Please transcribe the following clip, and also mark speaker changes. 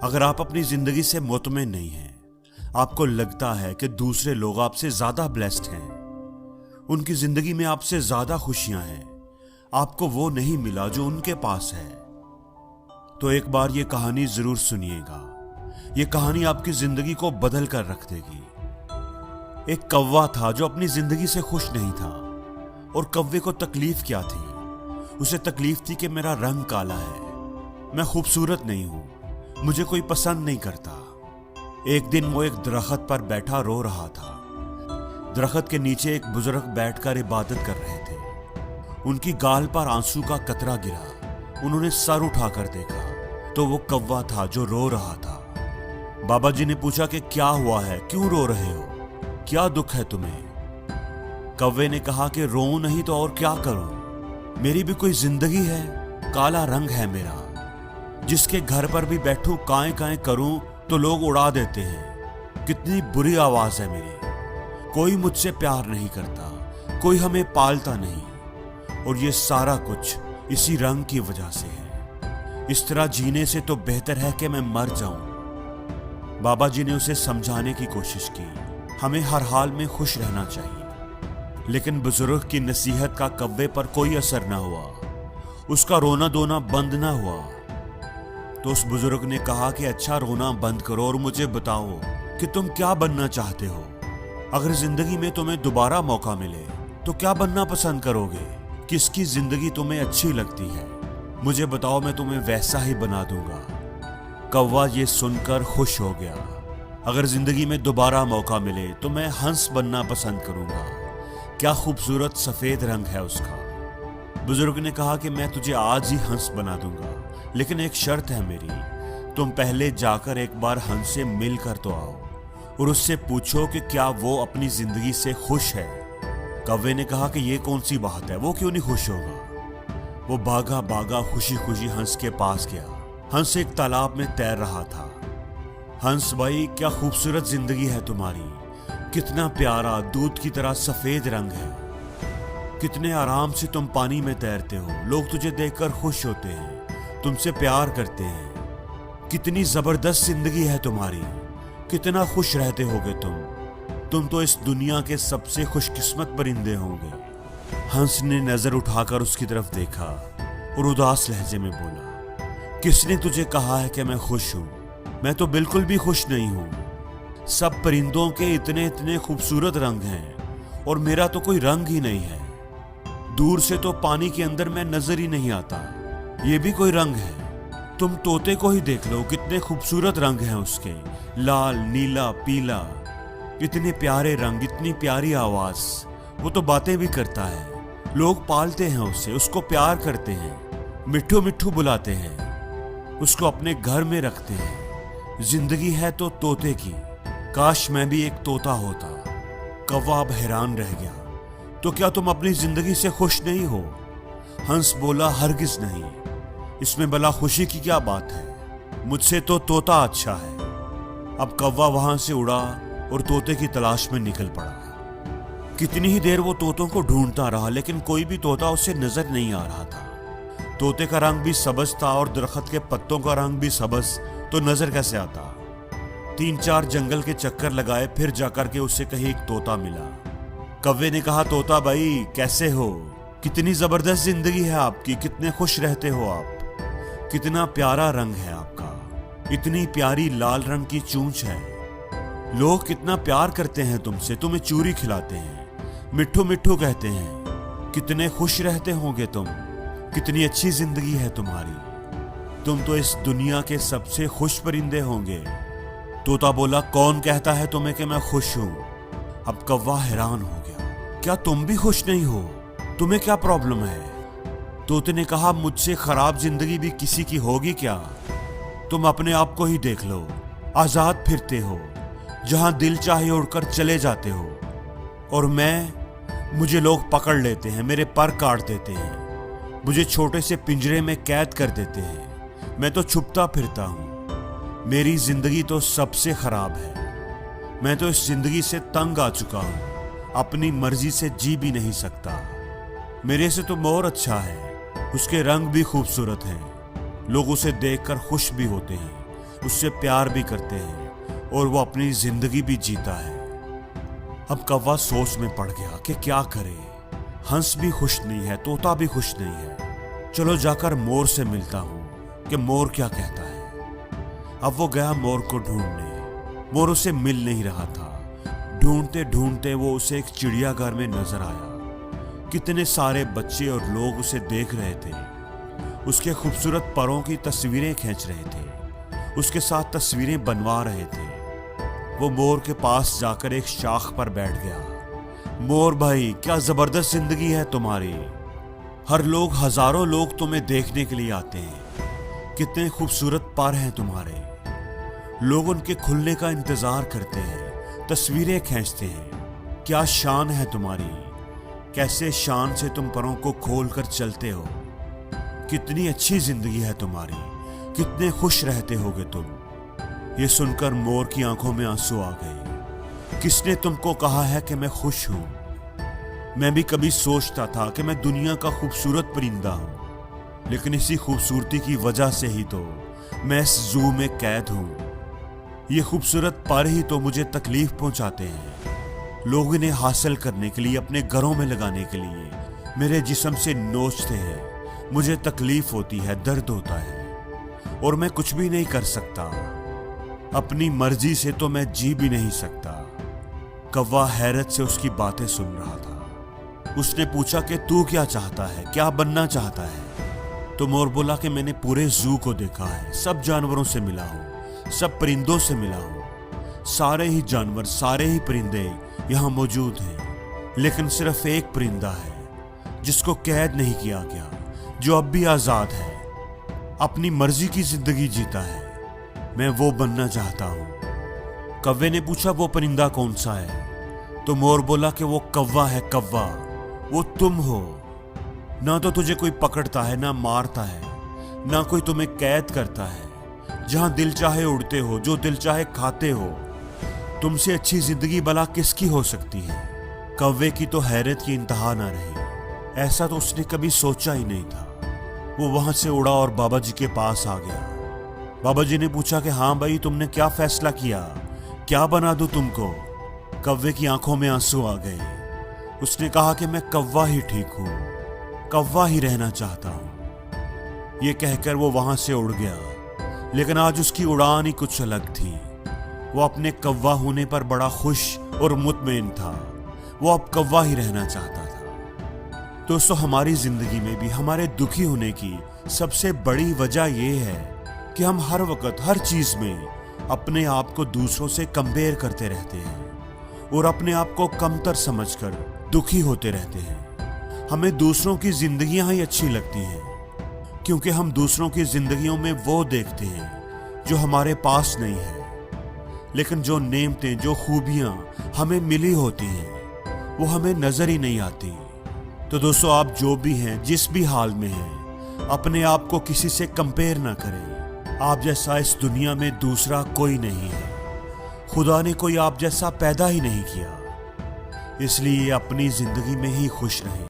Speaker 1: अगर आप अपनी जिंदगी से मुतमईन नहीं हैं, आपको लगता है कि दूसरे लोग आपसे ज्यादा ब्लेस्ड हैं, उनकी जिंदगी में आपसे ज्यादा खुशियां हैं, आपको वो नहीं मिला जो उनके पास है, तो एक बार ये कहानी जरूर सुनिएगा। ये कहानी आपकी जिंदगी को बदल कर रख देगी। एक कौवा था जो अपनी जिंदगी से खुश नहीं था, और कौवे को तकलीफ क्या थी? उसे तकलीफ थी कि मेरा रंग काला है, मैं खूबसूरत नहीं हूं, मुझे कोई पसंद नहीं करता। एक दिन वो एक दरख्त पर बैठा रो रहा था। दरख्त के नीचे एक बुजुर्ग बैठकर इबादत कर रहे थे। उनकी गाल पर आंसू का कतरा गिरा। उन्होंने सर उठाकर देखा तो वो कौवा था जो रो रहा था। बाबा जी ने पूछा कि क्या हुआ है, क्यों रो रहे हो, क्या दुख है तुम्हें? कौवे ने कहा कि रो नहीं तो और क्या करूं, मेरी भी कोई जिंदगी है, काला रंग है मेरा। जिसके घर पर भी बैठूं काएं काएं करूं तो लोग उड़ा देते हैं। कितनी बुरी आवाज है मेरी। कोई मुझसे प्यार नहीं करता, कोई हमें पालता नहीं, और ये सारा कुछ इसी रंग की वजह से है। इस तरह जीने से तो बेहतर है कि मैं मर जाऊं। बाबा जी ने उसे समझाने की कोशिश की, हमें हर हाल में खुश रहना चाहिए। लेकिन बुजुर्ग की नसीहत का कौवे पर कोई असर ना हुआ। उसका रोना धोना बंद ना हुआ। तो उस बुजुर्ग ने कहा कि अच्छा, रोना बंद करो और मुझे बताओ कि तुम क्या बनना चाहते हो। अगर जिंदगी में तुम्हें दोबारा मौका मिले तो क्या बनना पसंद करोगे? किसकी जिंदगी तुम्हें अच्छी लगती है? मुझे बताओ, मैं तुम्हें वैसा ही बना दूंगा। कौवा ये सुनकर खुश हो गया। अगर जिंदगी में दोबारा मौका मिले तो मैं हंस बनना पसंद करूंगा। क्या खूबसूरत सफेद रंग है उसका। बुजुर्ग ने कहा कि मैं तुझे आज ही हंस बना दूंगा, लेकिन एक शर्त है मेरी, तुम पहले जाकर एक बार हंस से मिलकर तो आओ और उससे पूछो कि क्या वो अपनी जिंदगी से खुश है। कौवे ने कहा कि ये कौन सी बात है, वो क्यों नहीं खुश होगा। वो भागा भागा खुशी खुशी हंस के पास गया। हंस एक तालाब में तैर रहा था। हंस भाई, क्या खूबसूरत जिंदगी है तुम्हारी, कितना प्यारा दूध की तरह सफेद रंग है, कितने आराम से तुम पानी में तैरते हो, लोग तुझे देखकर खुश होते हैं, तुमसे प्यार करते हैं। कितनी जबरदस्त जिंदगी है तुम्हारी, कितना खुश रहते होगे तुम तो इस दुनिया के सबसे खुशकिस्मत परिंदे होंगे। हंस ने नजर उठाकर उसकी तरफ देखा और उदास लहजे में बोला, किसने तुझे कहा है कि मैं खुश हूं? मैं तो बिल्कुल भी खुश नहीं हूं। सब परिंदों के इतने इतने खूबसूरत रंग हैं और मेरा तो कोई रंग ही नहीं है। दूर से तो पानी के अंदर मैं नजर ही नहीं आता, ये भी कोई रंग है? तुम तोते को ही देख लो, कितने खूबसूरत रंग हैं उसके, लाल नीला पीला, इतने प्यारे रंग, इतनी प्यारी आवाज। वो तो बातें भी करता है, लोग पालते हैं उसे, उसको प्यार करते हैं, मिट्ठू मिट्ठू बुलाते हैं, उसको अपने घर में रखते हैं। जिंदगी है तो तोते की, काश मैं भी एक तोता होता। कौवा अब हैरान रह गया, तो क्या तुम अपनी जिंदगी से खुश नहीं हो? हंस बोला, हरगिज नहीं, इसमें भला खुशी की क्या बात है, मुझसे तो तोता अच्छा है। अब कौवा वहां से उड़ा और तोते की तलाश में निकल पड़ा। कितनी ही देर वो तोतों को ढूंढता रहा, लेकिन कोई भी तोता उसे नजर नहीं आ रहा था। तोते का रंग भी सब्ज था और दरख्त के पत्तों का रंग भी सब्ज, तो नजर कैसे आता? 3-4 जंगल के चक्कर लगाए, फिर जाकर के उससे कहीं एक तोता मिला। कौवे ने कहा, तोता भाई कैसे हो, कितनी जबरदस्त जिंदगी है आपकी, कितने खुश रहते हो आप, कितना प्यारा रंग है आपका, इतनी प्यारी लाल रंग की चूंच है, लोग कितना प्यार करते हैं तुमसे, तुम्हें चूरी खिलाते हैं, मिट्ठू मिट्ठू कहते हैं, कितने खुश रहते होंगे तुम, कितनी अच्छी जिंदगी है तुम्हारी, तुम तो इस दुनिया के सबसे खुश परिंदे होंगे। तोता बोला, कौन कहता है तुम्हें कि मैं खुश हूं? अब कौवा हैरान हो गया, क्या तुम भी खुश नहीं हो? तुम्हें क्या प्रॉब्लम है? तोते ने कहा, मुझसे खराब जिंदगी भी किसी की होगी क्या? तुम अपने आप को ही देख लो, आजाद फिरते हो, जहां दिल चाहे उड़कर चले जाते हो, और मुझे लोग पकड़ लेते हैं, मेरे पर काट देते हैं, मुझे छोटे से पिंजरे में कैद कर देते हैं, मैं तो छुपता फिरता हूं। मेरी जिंदगी तो सबसे खराब है, मैं तो इस जिंदगी से तंग आ चुका हूं, अपनी मर्जी से जी भी नहीं सकता। मेरे से तो मोर अच्छा है, उसके रंग भी खूबसूरत हैं, लोग उसे देखकर खुश भी होते हैं, उससे प्यार भी करते हैं और वो अपनी जिंदगी भी जीता है। अब कौवा सोच में पड़ गया कि क्या करे। हंस भी खुश नहीं है, तोता भी खुश नहीं है। चलो जाकर मोर से मिलता हूँ कि मोर क्या कहता है। अब वो गया मोर को ढूंढने। मोर उसे मिल नहीं रहा था। ढूंढते ढूंढते वो उसे एक चिड़ियाघर में नजर आया। कितने सारे बच्चे और लोग उसे देख रहे थे। उसके खूबसूरत परों की तस्वीरें खींच रहे थे, उसके साथ तस्वीरें बनवा रहे थे। वो मोर के पास जाकर एक शाख पर बैठ गया। मोर भाई, क्या जबरदस्त जिंदगी है तुम्हारी। हजारों लोग तुम्हें देखने के लिए आते हैं। कितने खूबसूरत पर हैं तुम्हारे। लोग उनके खुलने का इंतजार करते हैं, तस्वीरें खींचते हैं। क्या शान है तुम्हारी। कैसे शान से तुम परों को खोल कर चलते हो। कितनी अच्छी जिंदगी है तुम्हारी। कितने खुश रहते होगे तुम। ये सुनकर मोर की आंखों में आंसू आ गए। किसने तुमको कहा है कि मैं खुश हूं। मैं भी कभी सोचता था कि मैं दुनिया का खूबसूरत परिंदा हूं, लेकिन इसी खूबसूरती की वजह से ही तो मैं इस जू में कैद हूं। ये खूबसूरत पर ही तो मुझे तकलीफ पहुंचाते हैं। लोग इन्हें हासिल करने के लिए, अपने घरों में लगाने के लिए मेरे जिस्म से नोचते हैं। मुझे तकलीफ होती है, दर्द होता है और मैं कुछ भी नहीं कर सकता। अपनी मर्जी से तो मैं जी भी नहीं सकता। कौवा हैरत से उसकी बातें सुन रहा था। उसने पूछा कि तू क्या चाहता है, क्या बनना चाहता है। तो मोर बोला कि मैंने पूरे जू को देखा है, सब जानवरों से मिला हूं, सब परिंदों से मिला हूं। सारे ही जानवर, सारे ही परिंदे यहां मौजूद हैं, लेकिन सिर्फ एक परिंदा है जिसको कैद नहीं किया गया, जो अब भी आजाद है, अपनी मर्जी की जिंदगी जीता है। मैं वो बनना चाहता हूं। कौवे ने पूछा वो परिंदा कौन सा है। तो मोर बोला कि वो कौवा है, कौवा। वो तुम हो। ना तो तुझे कोई पकड़ता है, ना मारता है, ना कोई तुम्हें कैद करता है। जहां दिल चाहे उड़ते हो, जो दिल चाहे खाते हो। तुमसे अच्छी जिंदगी भला किसकी हो सकती है। कौवे की तो हैरत की इंतहा ना रही। ऐसा तो उसने कभी सोचा ही नहीं था। वो वहां से उड़ा और बाबा जी के पास आ गया। बाबा जी ने पूछा कि हाँ भाई, तुमने क्या फैसला किया, क्या बना दूं तुमको। कौवे की आंखों में आंसू आ गए। उसने कहा कि मैं कौवा ही ठीक हूं, कौवा ही रहना चाहता हूं। ये कहकर वो वहां से उड़ गया, लेकिन आज उसकी उड़ान ही कुछ अलग थी। वो अपने कौवा होने पर बड़ा खुश और मुतमईन था। वो अब कौवा ही रहना चाहता था। दोस्तों, हमारी जिंदगी में भी हमारे दुखी होने की सबसे बड़ी वजह यह है कि हम हर वक्त हर चीज में अपने आप को दूसरों से कंपेयर करते रहते हैं और अपने आप को कमतर समझकर दुखी होते रहते हैं। हमें दूसरों की जिंदगियां ही अच्छी लगती हैं, क्योंकि हम दूसरों की जिंदगियों में वो देखते हैं जो हमारे पास नहीं है। लेकिन जो नेमतें, जो खूबियां हमें मिली होती हैं, वो हमें नजर ही नहीं आती। तो दोस्तों, आप जो भी हैं, जिस भी हाल में हैं, अपने आप को किसी से कंपेयर ना करें। आप जैसा इस दुनिया में दूसरा कोई नहीं है। खुदा ने कोई आप जैसा पैदा ही नहीं किया। इसलिए अपनी जिंदगी में ही खुश रहें।